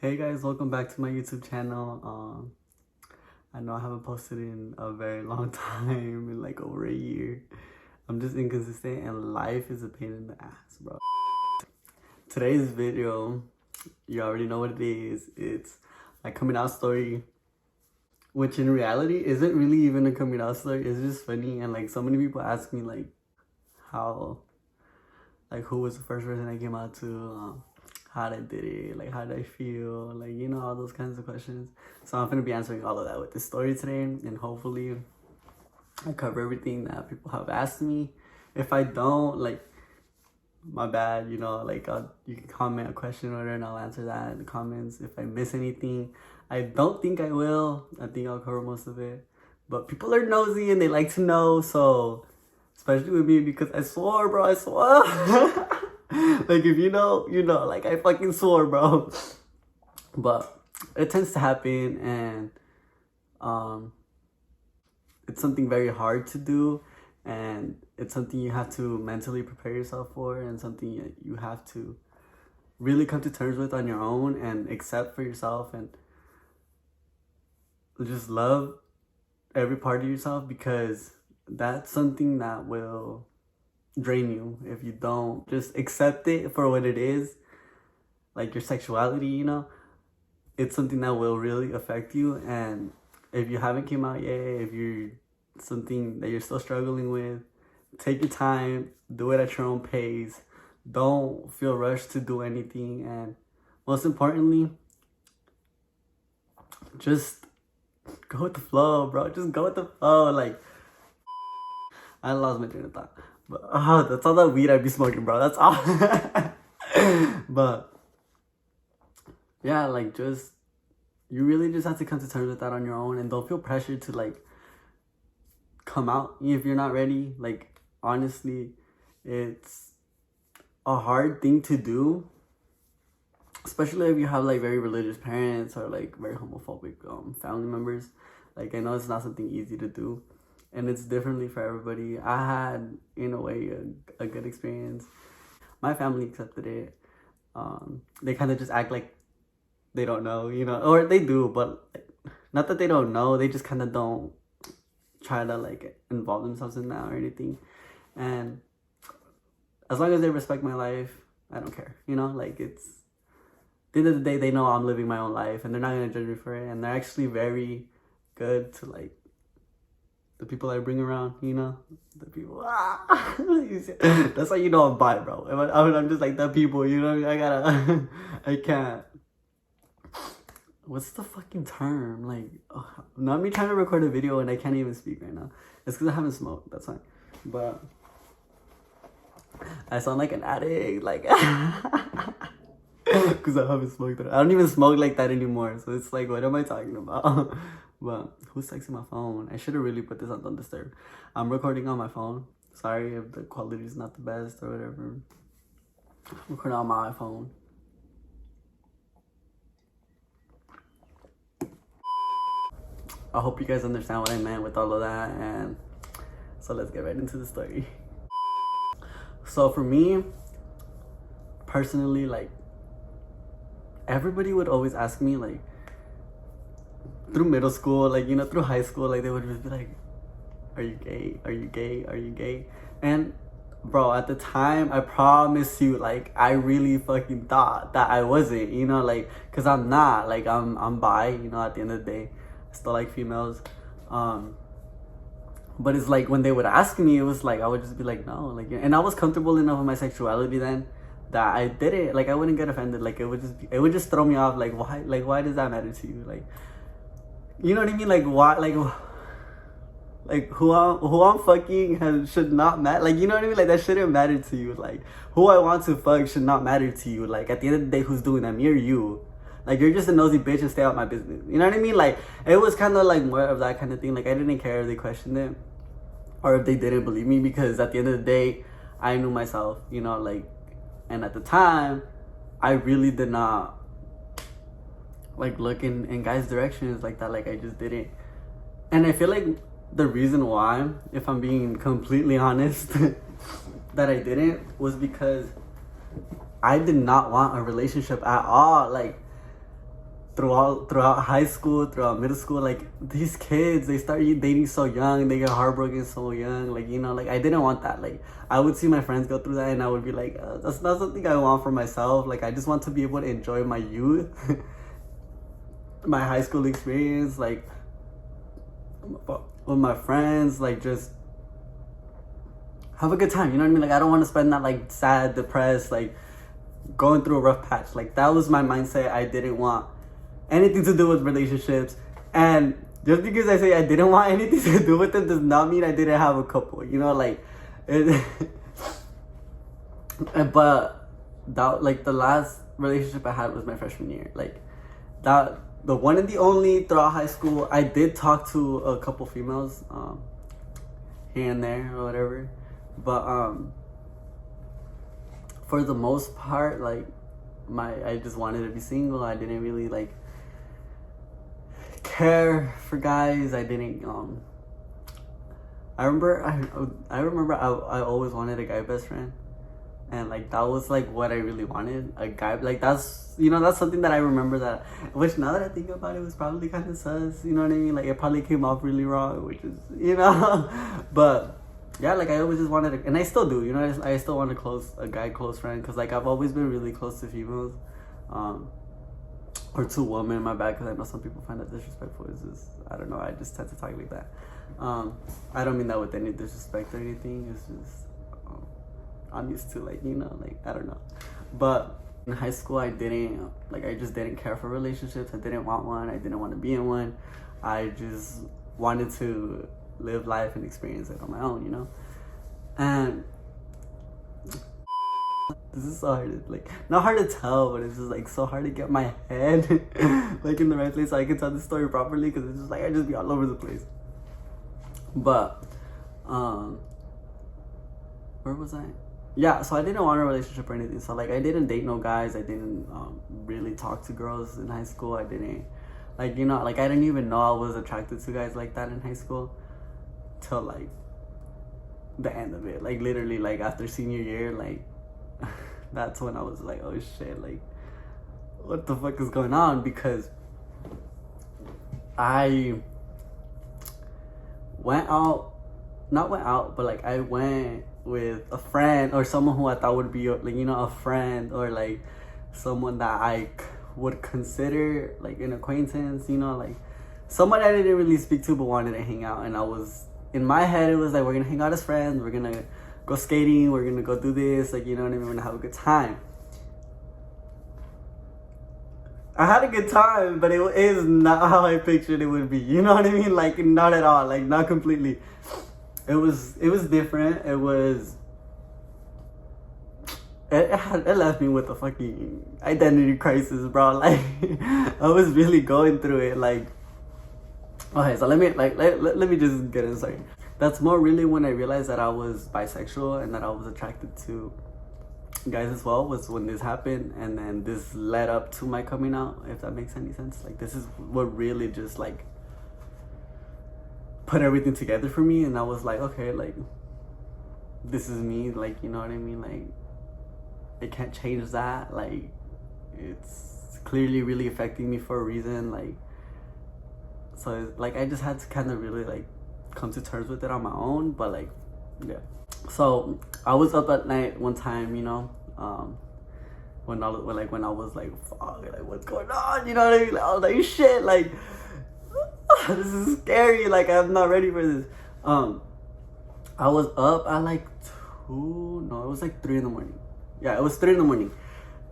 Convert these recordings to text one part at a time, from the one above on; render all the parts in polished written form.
Hey guys, welcome back to my YouTube channel. I know I haven't posted in a very long time, in like over a year. I'm just inconsistent and life is a pain in the ass, bro. Today's video, you already know what it is. It's my coming out story, which in reality isn't really even a coming out story. It's just funny, and like so many people ask me like how, like who was the first person I came out to, how I did it, like how did I feel, like, you know, all those kinds of questions. So I'm gonna be answering all of that with this story today, and hopefully I cover everything that people have asked me. If I don't, like, my bad, you know, like you can comment a question or whatever and I'll answer that in the comments. If I miss anything, I don't think I will. I think I'll cover most of it. But people are nosy and they like to know, so especially with me, because I swore, bro, I swore. Like, if you know, you know, like I fucking swore, bro. But it tends to happen, and it's something very hard to do, and it's something you have to mentally prepare yourself for, and something you have to really come to terms with on your own and accept for yourself, and just love every part of yourself, because that's something that will drain you if you don't just accept it for what it is. Like your sexuality, you know, it's something that will really affect you. And if you haven't came out yet, if you're something that you're still struggling with, take your time, do it at your own pace. Don't feel rushed to do anything, and most importantly, just go with the flow, bro. Just go with the flow. Like, I lost my train of thought. But that's all that weed I be smoking, bro. That's all. But yeah, like, just, you really just have to come to terms with that on your own, and don't feel pressured to like come out if you're not ready. Like, honestly, it's a hard thing to do, especially if you have like very religious parents or like very homophobic family members. Like, I know it's not something easy to do, and it's differently for everybody. I had, in a way, a good experience. My family accepted it. They kind of just act like they don't know, you know, or they do, but not that they don't know. They just kind of don't try to like involve themselves in that or anything. And as long as they respect my life, I don't care, you know. Like, it's, at the end of the day, they know I'm living my own life, and they're not gonna judge me for it. And they're actually very good to like the people I bring around, you know, the people. That's how you know I'm bi, bro. I'm just like the people, you know. I can't. What's the fucking term? Like, not me trying to record a video and I can't even speak right now. It's because I haven't smoked. That's fine. But I sound like an addict, like, because I haven't smoked it. I don't even smoke like that anymore. So it's like, what am I talking about? But who's texting my phone? I should have really put this on Don't Disturb. I'm recording on my phone. Sorry if the quality is not the best or whatever. I'm recording on my iPhone. I hope you guys understand what I meant with all of that, and so let's get right into the story. So for me, personally, like, everybody would always ask me, like, through middle school, like, you know, through high school, like, they would just be like, are you gay? Are you gay? Are you gay? And bro, at the time, I promise you, like, I really fucking thought that I wasn't, you know, like, because I'm not, like, I'm bi, you know. At the end of the day, I still like females. But it's like, when they would ask me, it was like, I would just be like, no, like, and I was comfortable enough with my sexuality then that I did it. Like, I wouldn't get offended. Like, it would just throw me off. Like, why does that matter to you? Like, you know what I mean? Like, why, like who I'm fucking should not matter. Like, you know what I mean? Like, that shouldn't matter to you. Like, who I want to fuck should not matter to you. Like, at the end of the day, who's doing that? Me or you? Like, you're just a nosy bitch and stay out my business. You know what I mean? Like, it was kind of like more of that kind of thing. Like, I didn't care if they questioned it or if they didn't believe me, because at the end of the day, I knew myself, you know, like, and at the time, I really did not like look in guys' directions like that. Like, I just didn't. And I feel like the reason why, if I'm being completely honest, that I didn't was because I did not want a relationship at all. Like, throughout high school, throughout middle school, like these kids, they start dating so young, they get heartbroken so young. Like, you know, like I didn't want that. Like I would see my friends go through that, and I would be like, that's not something I want for myself. Like I just want to be able to enjoy my youth, my high school experience, like with my friends, like just have a good time. You know what I mean? Like I don't want to spend that like sad, depressed, like going through a rough patch. Like that was my mindset. I didn't want anything to do with relationships, and just because I say I didn't want anything to do with them does not mean I didn't have a couple, you know, like it, but that, like the last relationship I had was my freshman year. Like that, the one and the only throughout high school. I did talk to a couple females here and there or whatever, but for the most part, like I just wanted to be single. I didn't really like care for guys. I didn't I remember I always wanted a guy best friend, and like that was like what I really wanted, a guy. Like that's, you know, that's something that I remember, that which now that I think about it was probably kind of sus, you know what I mean? Like it probably came off really wrong, which is, you know, but yeah, like I always just wanted and I still do, you know, I still want a guy close friend, because like I've always been really close to females, or to women, my bad, because I know some people find that disrespectful. It's just, I don't know, I just tend to talk like that. I don't mean that with any disrespect or anything. It's just I'm used to, like, you know, like I don't know. But in high school, I just didn't care for relationships. I didn't want one. I didn't want to be in one. I just wanted to live life and experience it on my own, you know. And this is so hard to, like, not hard to tell, but it's just like so hard to get my head like in the right place so I can tell the story properly, because it's just like I just be all over the place. But where was I? Yeah, so I didn't want a relationship or anything. So like I didn't date no guys. I didn't really talk to girls in high school. I didn't, like, you know, like I didn't even know I was attracted to guys like that in high school till like the end of it. Like literally, like after senior year, like that's when I was like, oh shit, like what the fuck is going on? Because I not went out, but like I went with a friend or someone who I thought would be, like, you know, a friend, or like someone that I would consider like an acquaintance, you know, like someone I didn't really speak to but wanted to hang out. And I was, in my head, it was like, we're gonna hang out as friends, we're gonna go skating, we're gonna go do this, like, you know what I mean, we're gonna have a good time. I had a good time, but it is not how I pictured it would be, you know what I mean? Like not at all, like not completely. It was different. It left me with a fucking identity crisis, bro. Like I was really going through it. Like, okay, so let me just get inside. That's more really when I realized that I was bisexual and that I was attracted to guys as well, was when this happened. And then this led up to my coming out, if that makes any sense. Like this is what really just like put everything together for me. And I was like, okay, like this is me, like, you know what I mean? Like I can't change that. Like it's clearly really affecting me for a reason. Like, so like I just had to kind of really like come to terms with it on my own. But like, yeah, so I was up at night one time, you know, when I was like, fuck, like what's going on, you know what I mean? Like, I was like, shit, like this is scary, like I'm not ready for this. I was up at like it was like 3 in the morning. Yeah, it was 3 in the morning.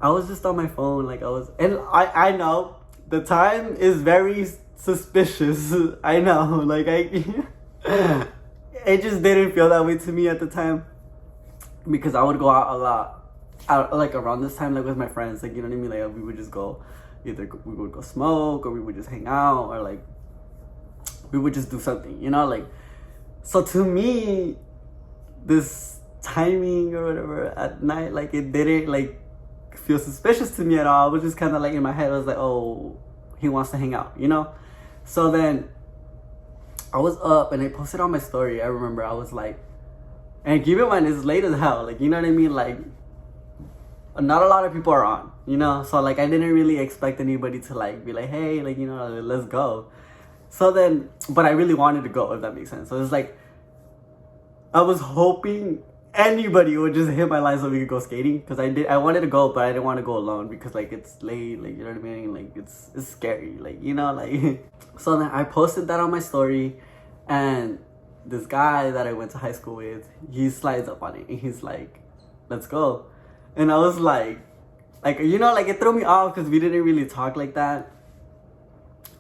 I was just on my phone, like and I know the time is very suspicious. I know, like it just didn't feel that way to me at the time, because I would go out a lot, like around this time, like with my friends, like, you know what I mean? Like we would just go, either we would go smoke, or we would just hang out, or like we would just do something, you know, like. So to me, this timing or whatever at night, like it didn't like feel suspicious to me at all. I was just kind of like in my head, I was like, oh, he wants to hang out, you know? So then I was up and I posted on my story. I remember I was like, and keep in mind, it's late as hell, like, you know what I mean? Like not a lot of people are on, you know? So, like, I didn't really expect anybody to, like, be like, hey, like, you know, let's go. So then, but I really wanted to go, if that makes sense. So it's like, I was hoping anybody would just hit my line so we could go skating. Because I wanted to go, but I didn't want to go alone because, like, it's late, like, you know what I mean? Like, it's scary, like, you know, like. So then I posted that on my story, and this guy that I went to high school with, he slides up on it, and he's like, let's go. And I was like, you know, like, it threw me off because we didn't really talk like that.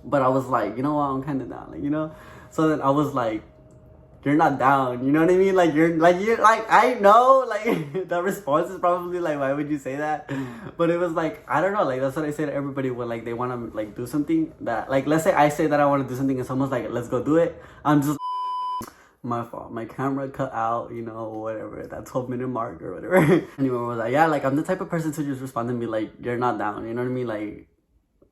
But I was like, you know what, I'm kind of down, like, you know? So then I was like, you're not down, you know what I mean? Like, you're like, I know, like, the response is probably like, why would you say that? But it was like, I don't know, like, that's what I say to everybody when, like, they want to, like, do something that, like, let's say I say that I want to do something and someone's like, let's go do it. I'm just, my fault, my camera cut out, you know, whatever, that 12-minute mark or whatever. Anyway, I was like, yeah, like, I'm the type of person to just respond and be like, you're not down, you know what I mean?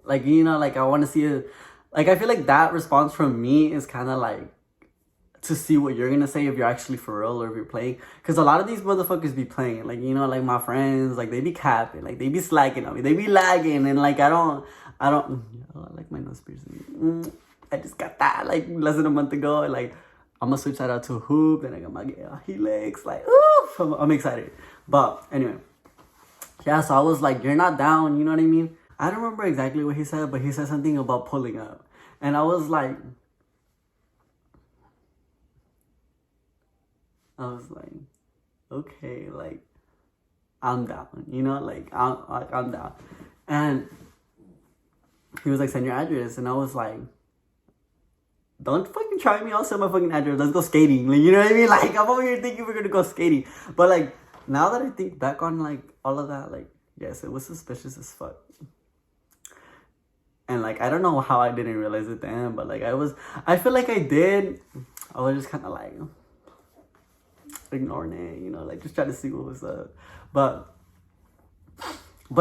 Like, you know, like, I want to see it. Like, I feel like that response from me is kind of like to see what you're gonna say, if you're actually for real or if you're playing. Because a lot of these motherfuckers be playing, like, you know, like, my friends, like, they be capping, like, they be slacking on me, they be lagging, and, like, I don't I like my nose piercing. I just got that, like, less than a month ago, and, like, I'm gonna switch that out to a hoop, and I got my helix, like, oof, I'm excited. But anyway, yeah, so I was like, you're not down, you know what I mean? I don't remember exactly what he said, but he said something about pulling up. And I was like, okay, like, I'm down, you know, like, I'm down. And he was like, send your address. And I was like, don't fucking try me, I'll send my fucking address. Let's go skating. Like, you know what I mean? Like, I'm over here thinking we're gonna go skating. But, like, now that I think back on, like, all of that, like, yes, it was suspicious as fuck. And, like, I don't know how I didn't realize it then, but, like, I feel like I did. I was just kind of, like, ignoring it, you know, like, just trying to see what was up. But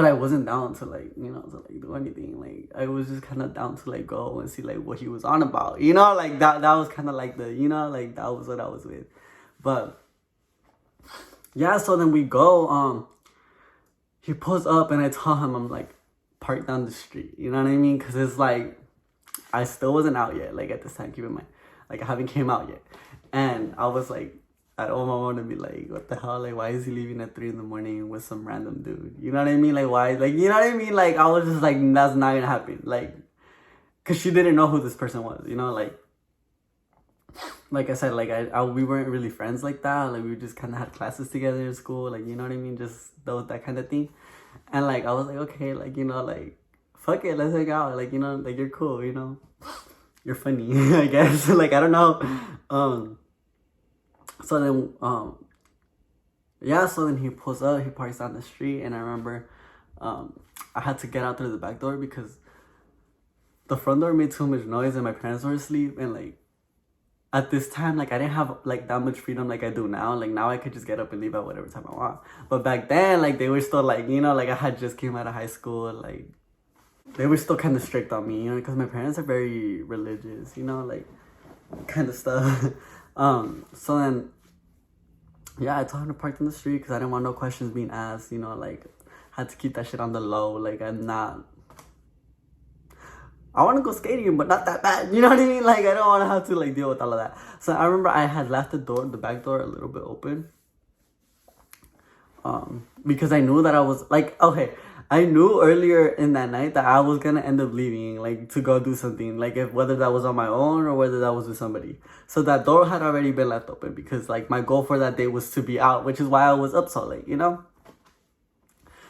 I wasn't down to, like, you know, to, like, do anything. Like, I was just kind of down to, like, go and see, like, what he was on about, you know, like, that was kind of, like, the, you know, like, that was what I was with. But yeah, so then we go, he pulls up, and I tell him, I'm like, park down the street, you know what I mean? Because it's like, I still wasn't out yet, like, at this time, keep in mind, like, I haven't came out yet. And I was like, I don't want to be like, what the hell, like, why is he leaving at 3 a.m. with some random dude, you know what I mean? Like, why, like, you know what I mean? Like, I was just like, that's not gonna happen, like, because she didn't know who this person was, you know, like I said, like, we weren't really friends like that, like, we just kind of had classes together in school, like, you know what I mean, just that kind of thing. And, like, I was like, okay, like, you know, like, fuck it, let's hang out, like, you know, like, you're cool, you know, you're funny, I guess, like, I don't know, so then, yeah, so then he pulls up, he parks down the street, and I remember, I had to get out through the back door because the front door made too much noise and my parents were asleep, and, like, at this time, like, I didn't have, like, that much freedom like I do now. Like, now I could just get up and leave at whatever time I want. But back then, like, they were still, like, you know, like, I had just came out of high school, like, they were still kind of strict on me, you know, because my parents are very religious, you know, like, kind of stuff. So then, yeah, I told him to park in the street because I didn't want no questions being asked, you know, like, had to keep that shit on the low. Like, I want to go skating, but not that bad. You know what I mean? Like, I don't want to have to, like, deal with all of that. So I remember I had left the back door a little bit open. Because I knew that I was, like, okay, I knew earlier in that night that I was going to end up leaving, like, to go do something. Like, whether that was on my own or whether that was with somebody. So that door had already been left open because, like, my goal for that day was to be out, which is why I was up so late, you know?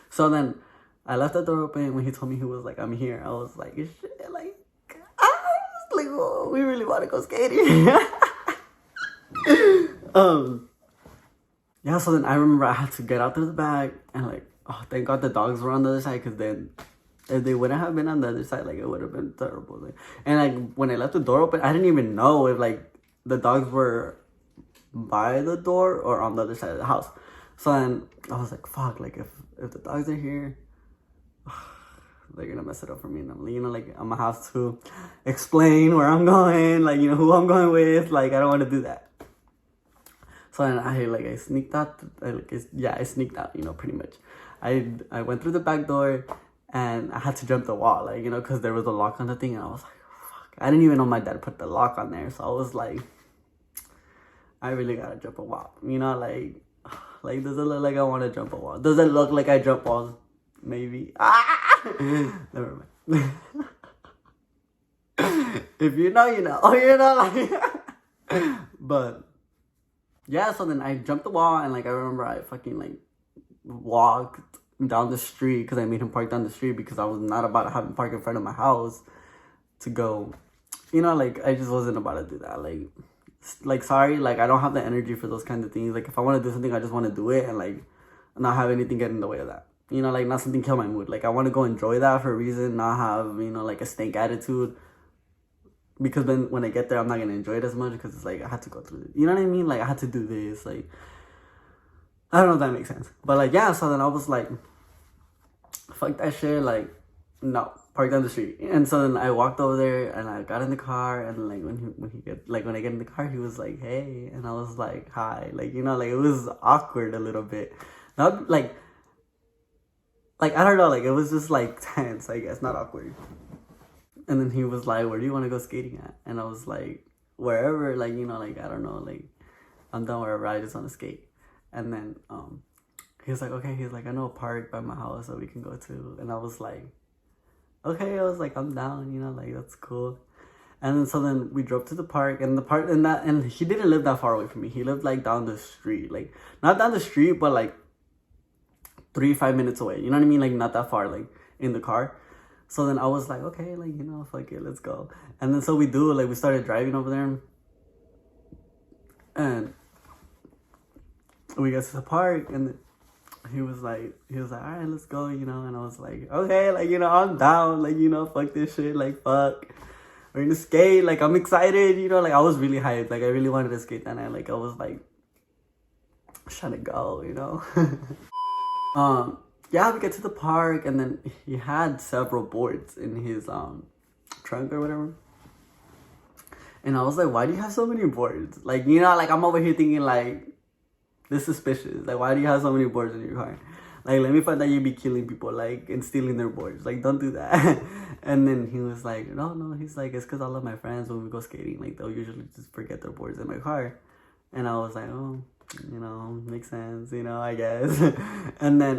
So then I left the door open. When he told me he was like, I'm here, I was like, shit, like, oh, we really want to go skating. Yeah, so then I remember I had to get out through the back and, like, oh, thank God the dogs were on the other side, because then if they wouldn't have been on the other side, like, it would have been terrible. Like, and, like, when I left the door open, I didn't even know if, like, the dogs were by the door or on the other side of the house. So then I was like, fuck, like, if the dogs are here, they're gonna mess it up for me. And I'm, you know, like, I'm gonna have to explain where I'm going, like, you know, who I'm going with. Like, I don't want to do that. So then I sneaked out. I sneaked out, you know, pretty much. I went through the back door, and I had to jump the wall, like, you know, because there was a lock on the thing, and I was like, fuck. I didn't even know my dad put the lock on there, so I was like, I really gotta jump a wall, you know, like, does it look like I want to jump a wall? Does it look like I jump walls? Maybe. Ah! Never mind. If you know, you know. Oh, you know, like. But yeah, so then I jumped the wall, and like I remember I fucking like walked down the street because I made him park down the street because I was not about to have him park in front of my house to go. You know, like I just wasn't about to do that. Like sorry, like I don't have the energy for those kinds of things. Like if I want to do something, I just want to do it and like not have anything get in the way of that. You know, like not something kill my mood. Like I want to go enjoy that for a reason, not have, you know, like a stank attitude. Because then when I get there, I'm not gonna enjoy it as much because it's like I had to go through it. You know what I mean? Like I had to do this. Like I don't know if that makes sense, but like yeah. So then I was like, fuck that shit. Like no, park down the street. And so then I walked over there and I got in the car, and like when I get in the car, he was like, hey, and I was like, hi. Like, you know, like it was awkward a little bit. Not like I don't know, like it was just like tense, I guess, not awkward. And then he was like, where do you want to go skating at? And I was like, wherever, like, you know, like I don't know, like I'm done wherever, I just want to skate. And then he was like, okay, he's like, I know a park by my house that we can go to. And I was like, okay, I was like, I'm down, you know, like that's cool. And then so then we drove to the park, and and he didn't live that far away from me. He lived like down the street, like not down the street, but like 3-5 minutes away. You know what I mean? Like not that far, like in the car. So then I was like, okay, like, you know, fuck it, let's go. And then so we started driving over there, and we got to the park, and he was like, all right, let's go, you know. And I was like, okay, like, you know, I'm down, like, you know, fuck this shit, like, fuck, we're gonna skate, like, I'm excited, you know, like, I was really hyped, like, I really wanted to skate that night, like, I was like, trying to go, you know. Yeah, we get to the park, and then he had several boards in his trunk or whatever. And I was like, why do you have so many boards? Like, you know, like I'm over here thinking like, this is suspicious. Like, why do you have so many boards in your car? Like, let me find that you be killing people, like, and stealing their boards. Like, don't do that. And then he was like, no. He's like, it's because all of my friends, when we go skating, like, they'll usually just forget their boards in my car. And I was like, oh, you know, makes sense, you know, I guess. And then,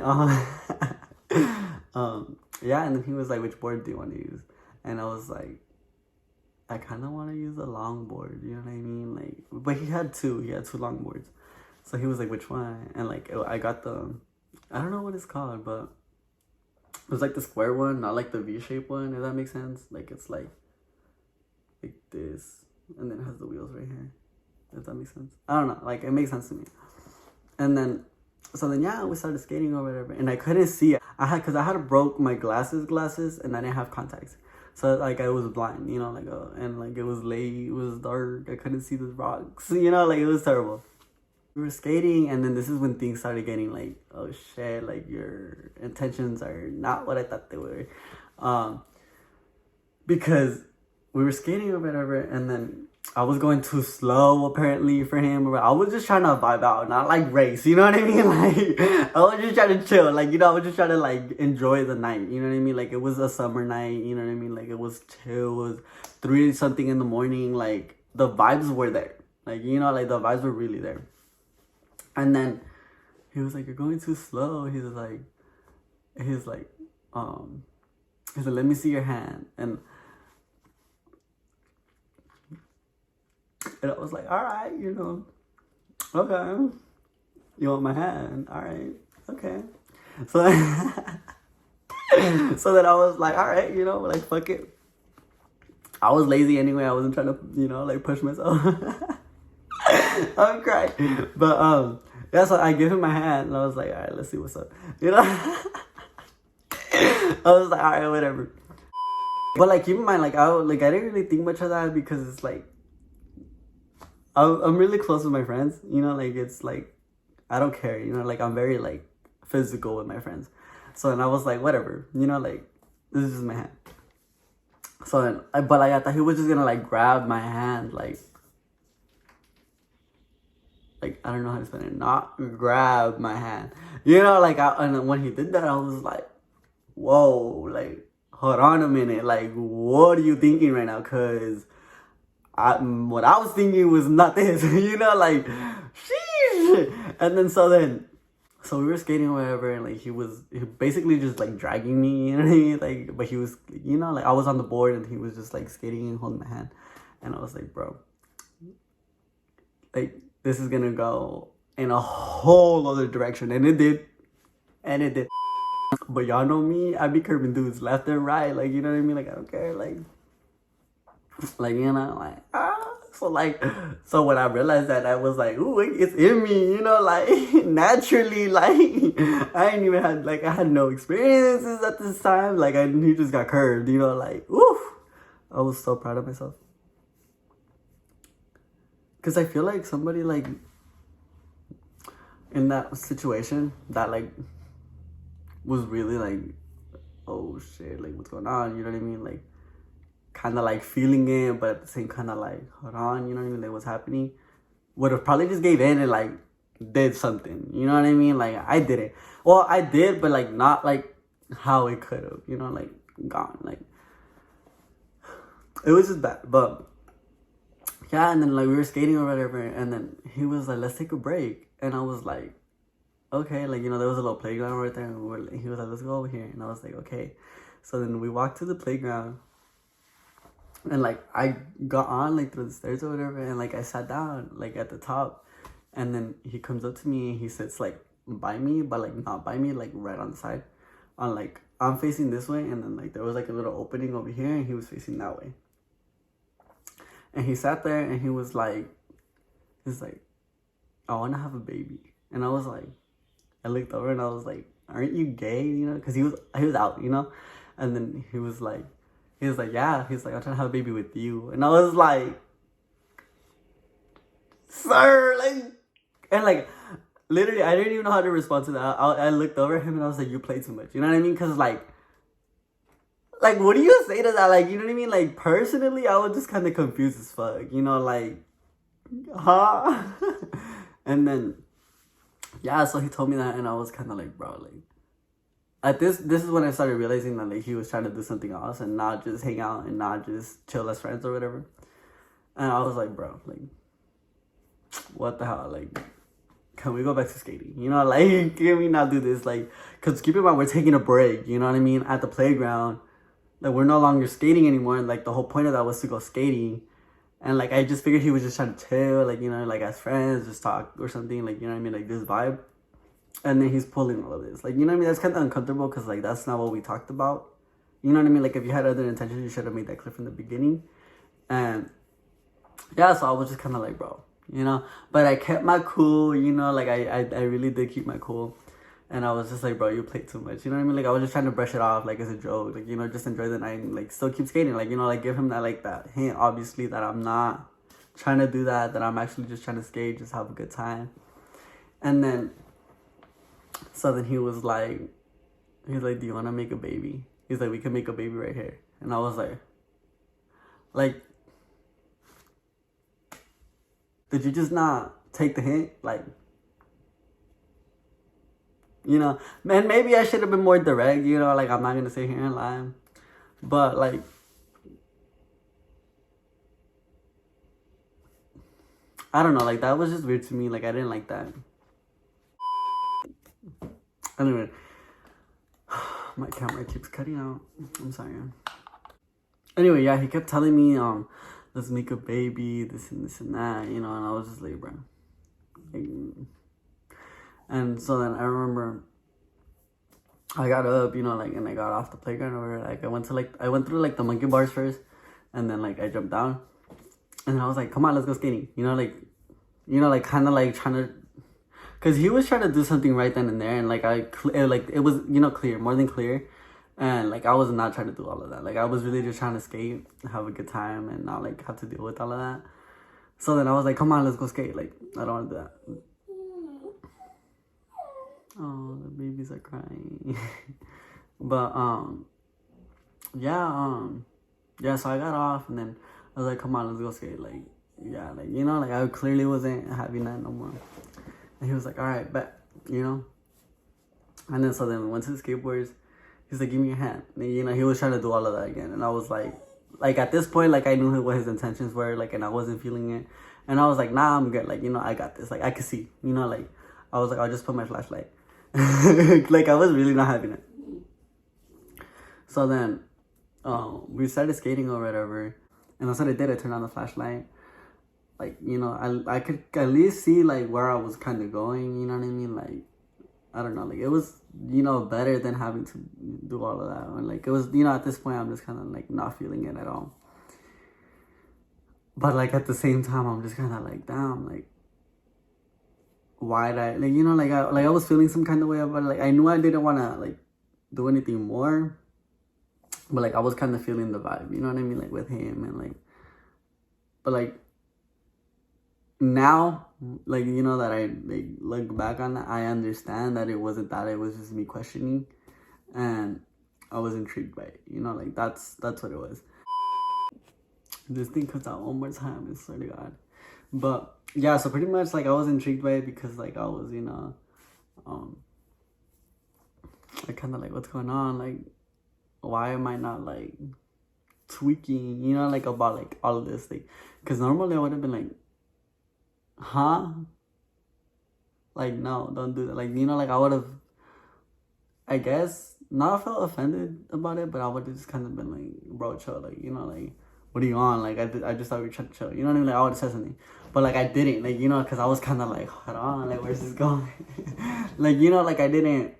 yeah, and then he was like, which board do you want to use? And I was like, I kind of want to use a long board, you know what I mean? Like, but he had two long boards. So he was like, which one? And like, I got I don't know what it's called, but it was like the square one, not like the V-shaped one, if that makes sense. Like, it's like this, and then it has the wheels right here. If that makes sense. I don't know, like, it makes sense to me. And then, so then, yeah, we started skating or whatever, and I couldn't see. Because I had broke my glasses, and I didn't have contacts. So, like, I was blind, you know, like, and, like, it was late, it was dark, I couldn't see the rocks, you know, like, it was terrible. We were skating, and then this is when things started getting, like, oh, shit, like, your intentions are not what I thought they were. Because we were skating or whatever, and then I was going too slow, apparently, for him. I was just trying to vibe out, not, like, race, you know what I mean? Like, I was just trying to chill, like, you know, I was just trying to, like, enjoy the night, you know what I mean? Like, it was a summer night, you know what I mean? Like, it was chill, it was 3-something in the morning, like, the vibes were there. Like, you know, like, the vibes were really there. And then he was like, you're going too slow. He's like, let me see your hand. And I was like, all right, you know, okay. You want my hand? All right, okay. So so then I was like, all right, you know, like, fuck it. I was lazy anyway. I wasn't trying to, you know, like, push myself. I'm crying. But yeah, so I gave him my hand, and I was like, all right, let's see what's up, you know. I was like, all right, whatever. But like, keep in mind, like, I didn't really think much of that, because it's like, I'm really close with my friends, you know, like, it's like, I don't care, you know, like, I'm very, like, physical with my friends. So then I was like, whatever, you know, like, this is just my hand. So then I thought he was just gonna, like, grab my hand, like, like, I don't know how to explain it, not grab my hand. You know, like, and when he did that, I was like, whoa, like, hold on a minute. Like, what are you thinking right now? Because what I was thinking was not this, you know, like, sheesh. And so we were skating or whatever, and like he basically just like dragging me, you know what I mean? Like, but he was, you know, like I was on the board and he was just like skating and holding my hand, and I was like, bro, like this is gonna go in a whole other direction, and it did, and it did. But y'all know me, I be curving dudes left and right, like, you know what I mean? Like, I don't care, like you know, like so when I realized that, I was like, ooh, it's in me, you know, like naturally, like I ain't even had, like, I had no experiences at this time, like he just got curved, you know, like, oof. I was so proud of myself, because I feel like somebody like in that situation that like was really like, oh shit, like what's going on, you know what I mean, like kind of like feeling it, but at the same kind of like, hold on, you know what I mean, like what's happening, would have probably just gave in and like did something, you know what I mean, like I didn't, well I did, but like not like how it could have, you know, like gone, like it was just bad. But yeah, and then like we were skating or whatever, and then he was like, let's take a break, and I was like, okay, like, you know, there was a little playground right there, and he was like, let's go over here, and I was like, okay. So then we walked to the playground, and like I got on like through the stairs or whatever, and like I sat down like at the top, and then he comes up to me and he sits like by me, but like not by me, like right on the side, on like I'm facing this way, and then like there was like a little opening over here, and he was facing that way, and he sat there and he's like, I want to have a baby, and I was like, I looked over and I was like, aren't you gay, you know, because he was out, you know, and then he was like, yeah. He's like, I'm trying to have a baby with you. And I was like, sir, like, and like, literally, I didn't even know how to respond to that. I looked over at him and I was like, you play too much. You know what I mean? Because like, what do you say to that? Like, you know what I mean? Like, personally, I was just kind of confused as fuck. You know, like, huh? And then, yeah, so he told me that, and I was kind of like, bro, like, at this is when I started realizing that like he was trying to do something else and not just hang out and not just chill as friends or whatever. And I was like, bro, like, what the hell? Like, can we go back to skating? You know, like, can we not do this? Like, because keep in mind, we're taking a break, you know what I mean, at the playground. Like, we're no longer skating anymore, and like the whole point of that was to go skating. And like I just figured he was just trying to chill, like, you know, like as friends, just talk or something, like, you know what I mean, like this vibe. And then he's pulling all of this, like, you know what I mean, that's kind of uncomfortable, because like that's not what we talked about, you know what I mean, like if you had other intentions, you should have made that clear from the beginning. And yeah, so I was just kind of like, bro, you know, but I kept my cool, you know, like I really did keep my cool. And I was just like, bro, you played too much, you know what I mean, like I was just trying to brush it off, like as a joke, like, you know, just enjoy the night and like still keep skating, like, you know, like give him that, like that hint, obviously, that I'm not trying to do that I'm actually just trying to skate, just have a good time. And then so then he was like, do you want to make a baby? He's like, we can make a baby right here. And I was like, did you just not take the hint? Like, you know, man, maybe I should have been more direct, you know, like I'm not going to sit here and lie. But like, I don't know, like that was just weird to me. Like I didn't like that. Anyway, my camera keeps cutting out. I'm sorry. Anyway, yeah, he kept telling me, let's make a baby, this and that, you know, and I was just like, bro. Like, and so then I remember I got up, you know, like, and I got off the playground or whatever. Like, I went through like the monkey bars first, and then like I jumped down, and then I was like, come on, let's go skating, you know, like, kind of like trying to. Because he was trying to do something right then and there, and like it was, you know, clear, more than clear, and like I was not trying to do all of that. Like I was really just trying to skate, have a good time, and not like have to deal with all of that. So then I was like, come on, let's go skate. Like I don't want to do that. Oh, the babies are crying. But yeah. So I got off, and then I was like, come on, let's go skate. Like, yeah, like, you know, like I clearly wasn't having that no more. And he was like, all right, bet, you know. And then so then we went to the skateboards. He's like, give me your hand. And, you know, he was trying to do all of that again. And I was like at this point, like I knew what his intentions were, like, and I wasn't feeling it. And I was like, nah, I'm good. Like, you know, I got this. Like, I could see, you know, like, I was like, I'll just put my flashlight. Like, I was really not having it. So then, we started skating or whatever. And that's what I did. I turned on the flashlight. Like, you know, I could at least see, like, where I was kind of going, you know what I mean? Like, I don't know, like, it was, you know, better than having to do all of that. And, like, it was, you know, at this point, I'm just kind of, like, not feeling it at all. But, like, at the same time, I'm just kind of, like, damn, like, why'd I, like, you know, like, I was feeling some kind of way about it. Like, I knew I didn't want to, like, do anything more. But, like, I was kind of feeling the vibe, you know what I mean? Like, with him and, like, but, like, now, like, you know, that I like look back on that, I understand that it wasn't that, it was just me questioning, and I was intrigued by it, you know, like, that's what it was. This thing comes out one more time, I swear to God. But yeah, so pretty much, like, I was intrigued by it because, like, I was, you know, I kind of like, what's going on, like, why am I not, like, tweaking, you know, like, about, like, all of this thing, because normally I would have been like, huh? Like, no, don't do that. Like, you know, like, I would have, I guess, not felt offended about it, but I would have just kind of been like, bro, chill. Like, you know, like, what are you on? Like, I just thought we were trying to chill. You know what I mean? Like, I would have said something. But, like, I didn't. Like, you know, because I was kind of like, hold on. Like, where's this going? Like, you know, like, I didn't,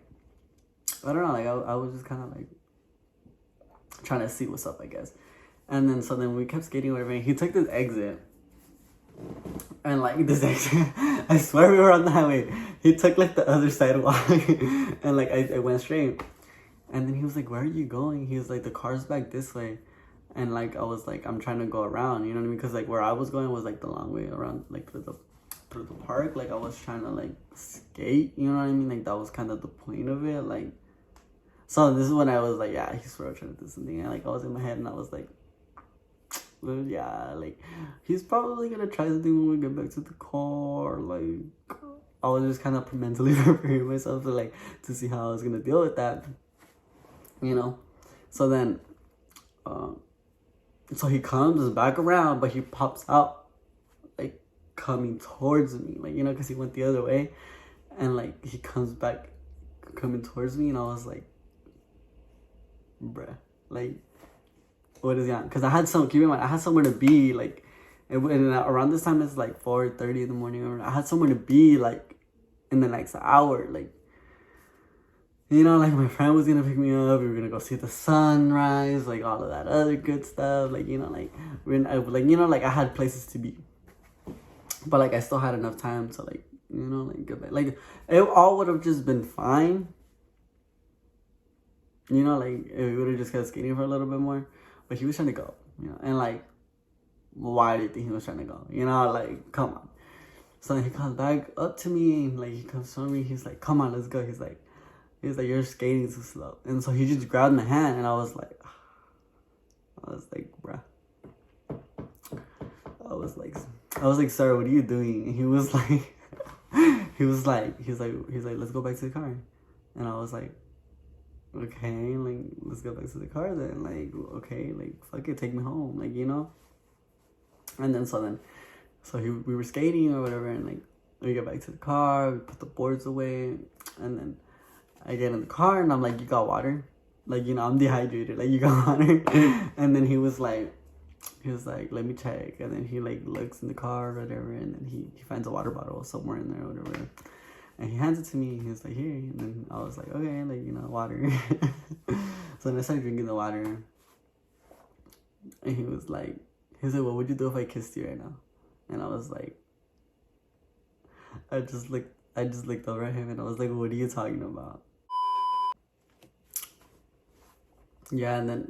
I don't know. Like, I was just kind of, like, trying to see what's up, I guess. And then, so then we kept skating, whatever. And he took this exit. And, like, this exit, I swear we were on the highway. He took, like, the other sidewalk. And, like, I went straight. And then he was like, where are you going? He was like, the car's back this way. And, like, I was like, I'm trying to go around, you know what I mean? Because, like, where I was going was, like, the long way around, like, through the park. Like, I was trying to, like, skate, you know what I mean? Like, that was kind of the point of it. Like, so this is when I was like, yeah, he's trying to do something. And, like, I was in my head and I was like, well, yeah, like, he's probably gonna try something when we get back to the car. Like, I was just kind of mentally preparing myself to, like, to see how I was gonna deal with that, you know? So then, so he comes back around, but he pops out, like, coming towards me, like, you know, because he went the other way. And, like, he comes back coming towards me, and I was like, bruh, like, what is that? Because I had keep in mind, I had somewhere to be, like, and around this time it's like 4:30 in the morning. I had somewhere to be, like, in the next hour, like, you know, like, my friend was gonna pick me up. We were gonna go see the sunrise, like, all of that other good stuff, like, you know, like, like, you know, like, I had places to be, but, like, I still had enough time to, like, you know, like, get back. Like, it all would have just been fine, you know, like, if we would have just kept skating for a little bit more. But he was trying to go, you know, and, like, why do you think he was trying to go? You know, like, come on. So then he comes back up to me, and, like, he comes to me. He's like, come on, let's go. He's like, you're skating too slow. And so he just grabbed my hand, and I was like, bruh. I was like, sir, what are you doing? And he was like, he's like, let's go back to the car. And I was like, okay, like, let's go back to the car then. Like, okay, like, fuck it, take me home, like, you know. And then so we were skating or whatever, and, like, we get back to the car, we put the boards away, and then I get in the car, and I'm like, you got water? Like, you know, I'm dehydrated, like, you got water? And then he was like, let me check. And then he, like, looks in the car or whatever, and then he finds a water bottle somewhere in there or whatever. And he hands it to me, and he's like, here. And then I was like, okay, like, you know, water. So then I started drinking the water. And he was like, what would you do if I kissed you right now? And I was like, I just looked over at him, and I was like, what are you talking about? Yeah, and then,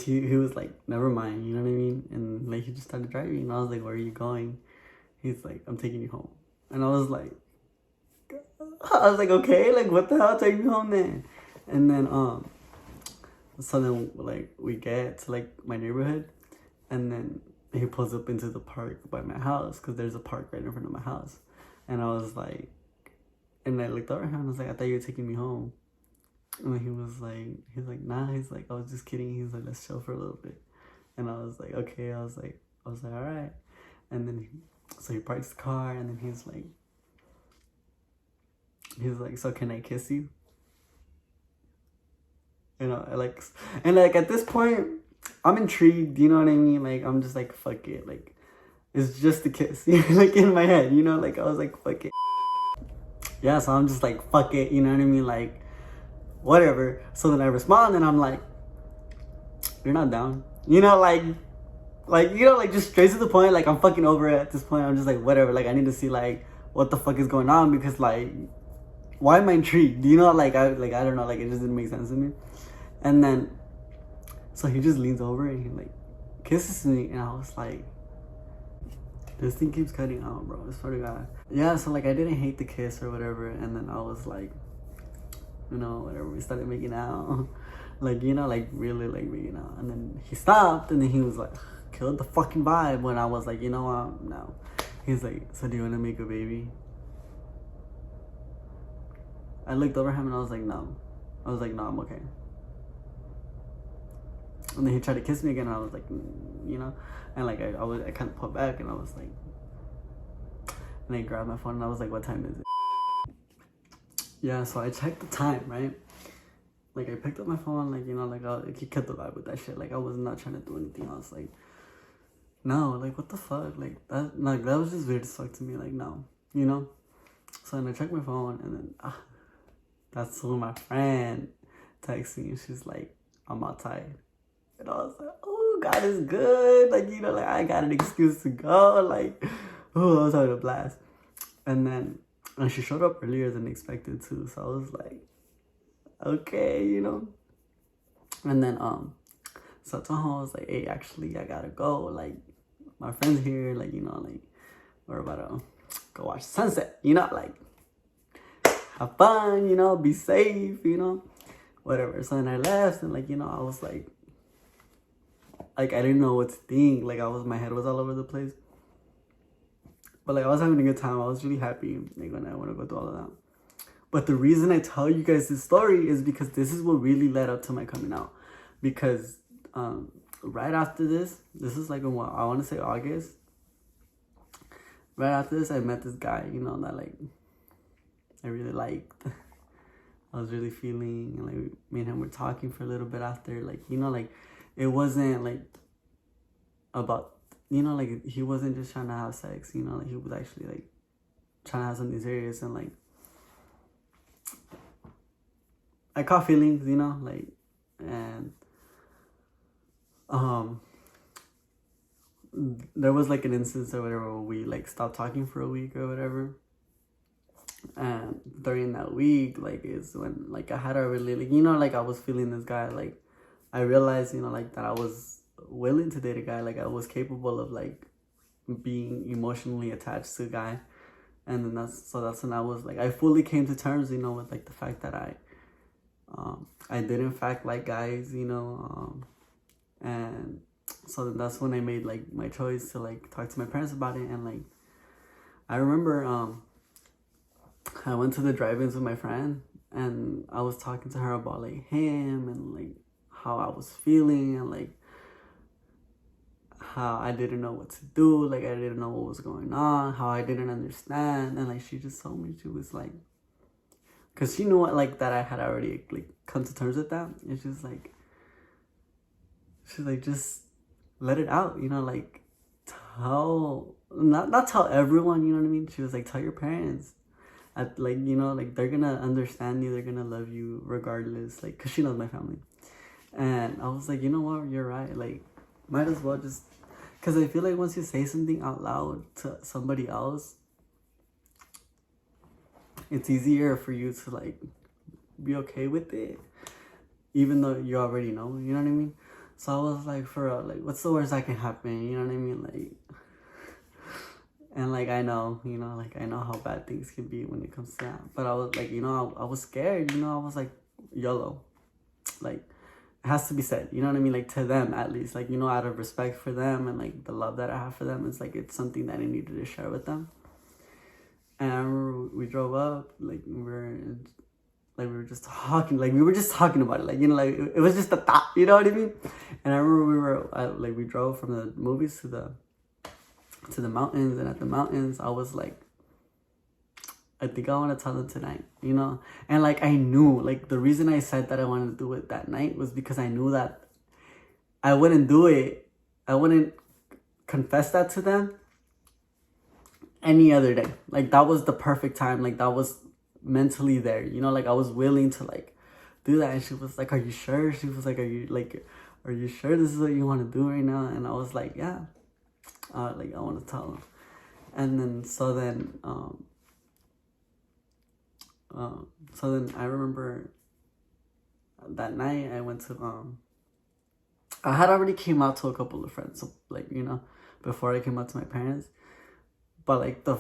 he was like, never mind, you know what I mean? And, like, he just started driving, and I was like, where are you going? He's like, I'm taking you home. And I was like, okay, like, what the hell, take me home then. And then, so then, like, we get to, like, my neighborhood, and then he pulls up into the park by my house, because there's a park right in front of my house. And I was like, and I looked over at him and I was like, I thought you were taking me home. And he was like, nah. He's like, I was just kidding. He's like, let's chill for a little bit. And I was like, okay. I was like, all right. And then so he parks the car, and then he's like, so can I kiss you? You know, and like at this point, I'm intrigued. You know what I mean? Like, I'm just like, fuck it. Like, it's just a kiss. Like, in my head, you know, like, I was like, fuck it. Yeah, so I'm just like, fuck it. You know what I mean? Like, whatever. So then I respond, and I'm like, you're not down. You know, like, you know, like, just straight to the point. Like, I'm fucking over it at this point. I'm just like, whatever. Like, I need to see, like, what the fuck is going on, because, like, why am I intrigued? You know, like, I don't know. Like, it just didn't make sense to me. And then, so he just leans over and he, like, kisses me. And I was like, this thing keeps cutting out, bro. I swear to God. Yeah, so, like, I didn't hate the kiss or whatever. And then I was like, you know, whatever. We started making out. Like, you know, like, really, like, making out. And then he stopped, and then he was like, killed the fucking vibe. When I was like, you know what? No. He's like, so do you want to make a baby? I looked over him and I was like, no. I was like, no, I'm okay. And then he tried to kiss me again, and I was like, you know, and like I kind of pulled back, and I was like, and I grabbed my phone and I was like, what time is it? Yeah, so I checked the time, right? Like, I picked up my phone, like, you know, like, he kept the vibe with that shit. Like, I was not trying to do anything else. Like, no, like, what the fuck? Like, that was just weird as fuck to me. Like, no, you know? So then I checked my phone, and then, that's when my friend texted me. She's like, I'm outside. And I was like, oh, God is good. Like, you know, like, I got an excuse to go. Like, oh, I was having a blast. And she showed up earlier than expected, too. So I was like, okay, you know. And then, so I told her, I was like, hey, actually, I gotta go. Like, my friend's here. Like, you know, like, we're about to go watch sunset. You know, like, have fun, you know, be safe, you know, whatever. So then I left, and, like, you know, I was like, I didn't know what to think. Like, my head was all over the place. But, like, I was having a good time. I was really happy, like, when I want to go through all of that. But the reason I tell you guys this story is because this is what really led up to my coming out. Because right after this is like in what, I want to say August. Right after this, I met this guy, you know, that, like, I really liked. I was really feeling, and, like, me and him were talking for a little bit after. Like, you know, like, it wasn't, like, about, you know, like, he wasn't just trying to have sex, you know, like, he was actually, like, trying to have something serious. And, like, I caught feelings, you know, like, and there was, like, an instance or whatever where we, like, stopped talking for a week or whatever. And during that week, like, is when, like, I had a really, like, you know, like, I was feeling this guy. Like, I realized, you know, like, that I was willing to date a guy. Like, I was capable of, like, being emotionally attached to a guy. And then that's when I was, like, I fully came to terms, you know, with, like, the fact that I did in fact like guys, you know, and so then that's when I made, like, my choice to, like, talk to my parents about it. And, like, I remember I went to the drive-ins with my friend, and I was talking to her about, like, him, and, like, how I was feeling, and, like, how I didn't know what to do, like, I didn't know what was going on, how I didn't understand. And, like, she just told me, she was like, because she knew what, like, that I had already, like, come to terms with that. And she's like, just let it out, you know, like, not tell everyone, you know what I mean? She was like, tell your parents. Like, you know, like, they're gonna understand you, they're gonna love you regardless, like, because she knows my family. And I was like, you know what, you're right, like, might as well just, because I feel like once you say something out loud to somebody else, it's easier for you to, like, be okay with it, even though you already know, you know what I mean? So I was like, for real, like, what's the worst that can happen, you know what I mean? Like, and, like, I know, you know, like, I know how bad things can be when it comes to that. But I was, like, you know, I was scared, you know, I was like, YOLO. Like, it has to be said, you know what I mean? Like, to them, at least, like, you know, out of respect for them and, like, the love that I have for them, it's, like, it's something that I needed to share with them. And I remember we drove up, like, we were just talking, like, we were just talking about it, like, you know, like, it was just a thought, you know what I mean? And I remember we drove from the movies to the mountains, and at the mountains, I was like, I think I want to tell them tonight, you know? And, like, I knew, like, the reason I said that I wanted to do it that night was because I knew that I wouldn't do it, I wouldn't confess that to them any other day. Like, that was the perfect time, like, that was mentally there, you know? Like, I was willing to, like, do that. And she was like, are you sure? She was like, are you sure this is what you want to do right now? And I was like, yeah, like, I want to tell them. And then so then I remember that night I went to I had already came out to a couple of friends, so, like, you know, before I came out to my parents. But, like, the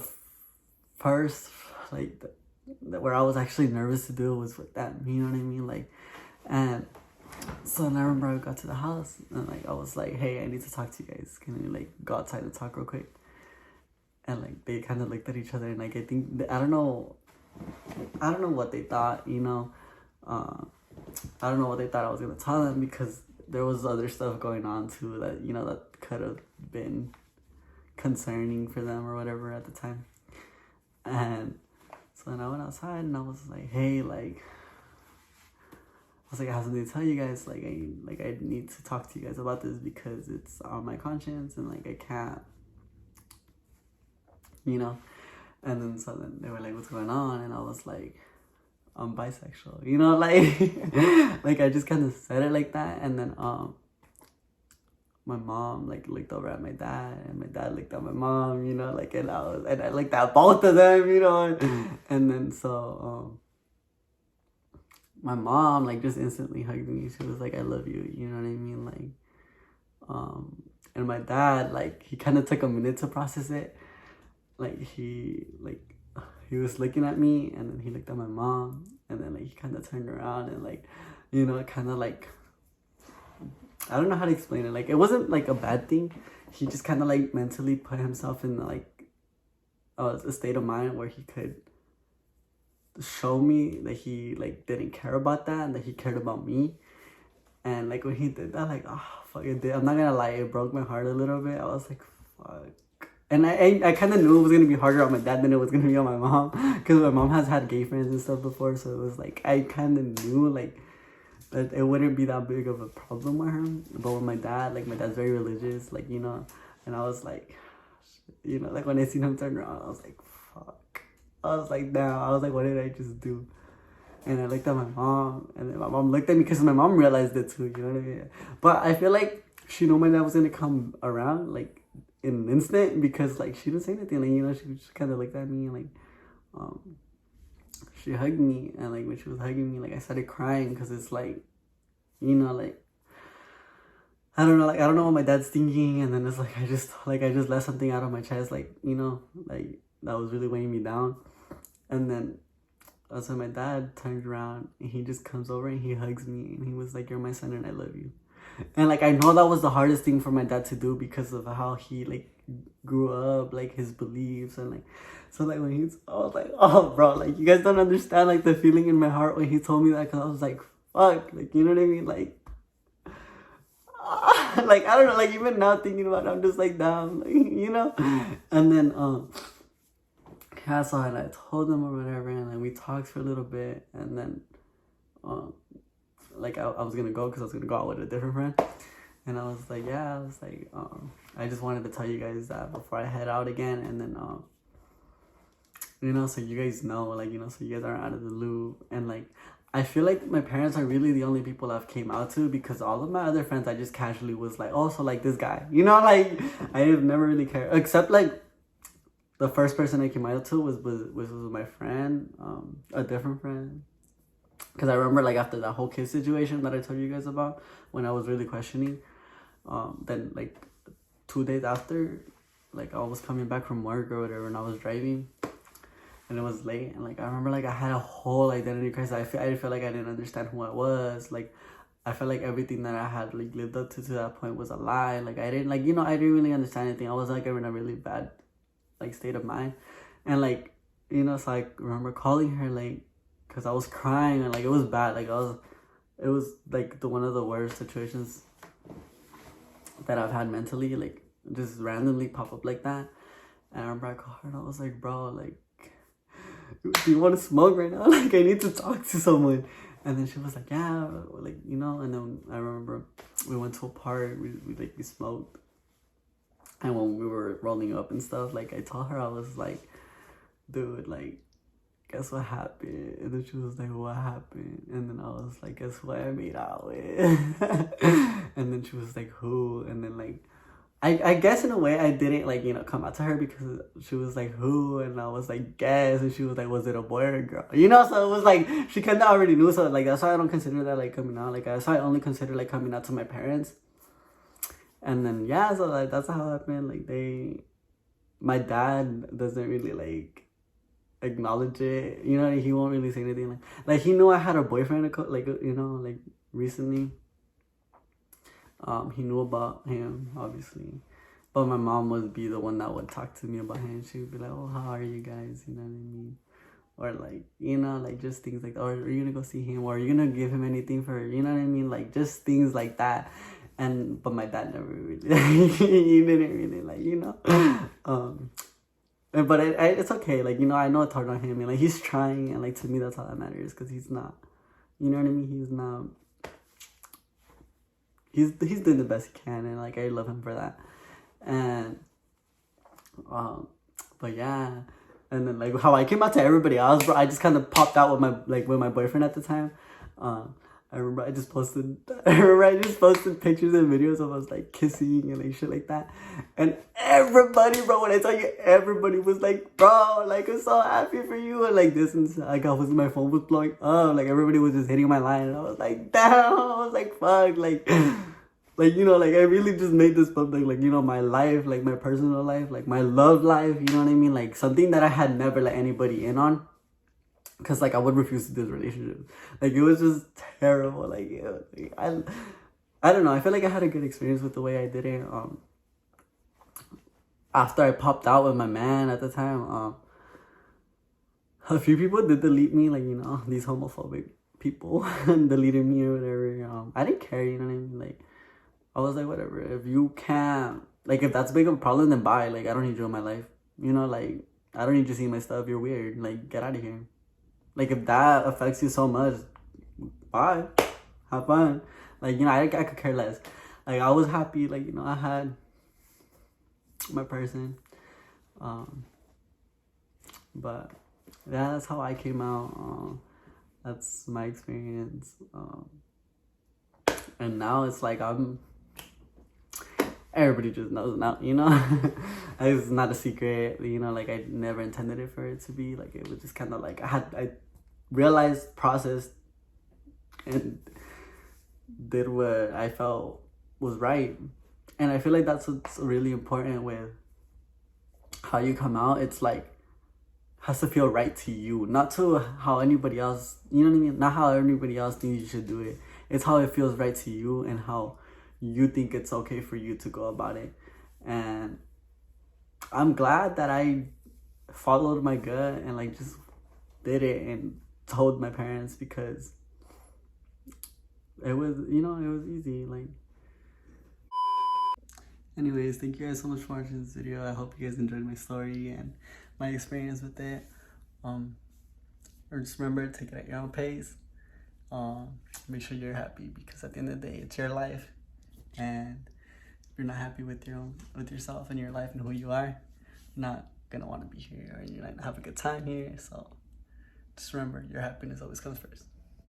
first, like, where I was actually nervous to do it was with them, you know what I mean? Like, and so then I remember I got to the house and, like, I was like, hey, I need to talk to you guys. Can you, like, go outside and talk real quick? And, like, they kind of looked at each other, and, like, I think, I don't know what they thought, you know? I don't know what they thought I was going to tell them, because there was other stuff going on, too, that, you know, that could have been concerning for them or whatever at the time. And so then I went outside, and I was like, hey, like, I have something to tell you guys. Like, I need to talk to you guys about this, because it's on my conscience, and, like, I can't, you know? And then so then they were like, what's going on? And I was like, I'm bisexual, you know, like, like, I just kind of said it like that. And then my mom, like, looked over at my dad, and my dad looked at my mom, you know, like, and I looked at both of them, you know. And then so my mom, like, just instantly hugged me. She was like, I love you, you know what I mean? Like, and my dad, like, he kind of took a minute to process it. Like, he was looking at me, and then he looked at my mom, and then, like, he kind of turned around and, like, you know, kind of, like, I don't know how to explain it. Like, it wasn't, like, a bad thing. He just kind of, like, mentally put himself in, like, a state of mind where he could show me that he, like, didn't care about that, and that he cared about me. And, like, when he did that, like, oh, fuck, it did. I'm not gonna lie, it broke my heart a little bit. I was like, fuck. And I kind of knew it was going to be harder on my dad than it was going to be on my mom. Because my mom has had gay friends and stuff before. So it was like, I kind of knew, like, that it wouldn't be that big of a problem with her. But with my dad, like, my dad's very religious, like, you know. And I was like, you know, like, when I seen him turn around, I was like, fuck. I was like, damn. I was like, what did I just do? And I looked at my mom. And then my mom looked at me, because my mom realized it too, you know what I mean? But I feel like she knew my dad was going to come around, like, in an instant, because, like, she didn't say anything, like, you know, she just kind of looked at me, and, like, she hugged me, and, like, when she was hugging me, like, I started crying, because it's, like, you know, like, I don't know what my dad's thinking, and then it's, like, I just let something out of my chest, like, you know, like, that was really weighing me down. And then, so my dad turned around, and he just comes over, and he hugs me, and he was like, you're my son, and I love you. And, like, I know that was the hardest thing for my dad to do, because of how he, like, grew up, like, his beliefs, and, like, so, like, when I was like, oh, bro, like, you guys don't understand, like, the feeling in my heart when he told me that, because I was like, fuck, like, you know what I mean, like, like, I don't know, like, even now thinking about it, I'm just, like, down, like, you know. And then yeah, so, and I told him or whatever, and then we talked for a little bit, and then like, I was gonna go, because I was gonna go out with a different friend. And I was like, yeah, I was like, I just wanted to tell you guys that before I head out again. And then you know, so you guys know, like, you know, so you guys aren't out of the loop. And, like, I feel like my parents are really the only people I've came out to, because all of my other friends, I just casually was like, oh, so, like, this guy, you know, like, I have never really cared, except, like, the first person I came out to was my friend, a different friend. Because I remember, like, after that whole kid situation that I told you guys about, when I was really questioning, then, like, 2 days after, like, I was coming back from work or whatever, and I was driving, and it was late, and, like, I remember, like, I had a whole identity crisis. I feel like I didn't understand who I was. Like, I felt like everything that I had like lived up to that point was a lie. Like I didn't like, you know, I didn't really understand anything. I was like in a really bad like state of mind, and like, you know, so I remember calling her like, cause I was crying and like it was bad. Like it was like one of the worst situations that I've had mentally, like just randomly pop up like that. And I remember I called her and I was like, bro, like, do you want to smoke right now? Like, I need to talk to someone. And then she was like, yeah, like, you know. And then I remember we went to a park, we smoked. And when we were rolling up and stuff, like, I told her, I was like, dude, like, guess what happened? And then she was like, what happened? And then I was like, guess who I made out with? And then she was like, who? And then, like, I guess in a way I didn't, like, you know, come out to her because she was like, who? And I was like, guess. And she was like, was it a boy or a girl? You know, so it was like, she kind of already knew. So, like, that's why I don't consider that, like, coming out. Like, that's why I only consider, like, coming out to my parents. And then, yeah, so, like, that's how it happened. Like, my dad doesn't really, like, acknowledge it. You know, he won't really say anything. Like he knew I had a boyfriend, like, you know, like, recently. He knew about him, obviously. But my mom would be the one that would talk to me about him. She would be like, oh, how are you guys? You know what I mean? Or, like, you know, like, just things like, or are you gonna go see him? Or are you gonna give him anything for, you know what I mean? Like, just things like that. But my dad never really, he didn't really, like, you know? But it's okay. Like, you know, I know it's hard on him. And, like, he's trying. And, like, to me, that's all that matters. Because he's not, you know what I mean? He's not. He's doing the best he can, and like I love him for that. And but yeah, and then like how I came out to everybody else, bro. I just kind of popped out with my boyfriend at the time. I remember I just posted pictures and videos of us like kissing and like shit like that. And everybody, bro, when I tell you, everybody was like, bro, like, I'm so happy for you. And like this, and like my phone was blowing up. Like everybody was just hitting my line. And I was like, damn, I was like, fuck, like, you know, like I really just made this public, like, you know, my life, like my personal life, like my love life, you know what I mean? Like something that I had never let anybody in on. Because, like, I would refuse to do this relationship. Like, it was just terrible. Like, I don't know. I feel like I had a good experience with the way I did it. After I popped out with my man at the time, a few people did delete me. Like, you know, these homophobic people deleted me or whatever. I didn't care, you know what I mean? Like, I was like, whatever. If you can't, like, if that's big of a problem, then bye. Like, I don't need you in my life. You know, like, I don't need you seeing my stuff. You're weird. Like, get out of here. Like, if that affects you so much, bye. Have fun. Like, you know, I could care less. Like, I was happy. Like, you know, I had my person. But, yeah, that's how I came out. That's my experience. And now it's like everybody just knows now, you know? It's not a secret, you know, like I never intended it for it to be. Like it was just kind of like I realized, processed, and did what I felt was right. And I feel like that's what's really important with how you come out. It's like has to feel right to you, not to how anybody else, you know what I mean? Not how anybody else thinks you should do it. It's how it feels right to you and how you think it's okay for you to go about it. And I'm glad that I followed my gut and like just did it and told my parents, because it was, you know, it was easy. Like, anyways, thank you guys so much for watching this video. I hope you guys enjoyed my story and my experience with it. Or just remember, take it at your own pace. Make sure you're happy, because at the end of the day, it's your life. And if you're not happy with yourself and your life and who you are, you're not gonna want to be here, or you're not gonna have a good time here. So just remember, your happiness always comes first.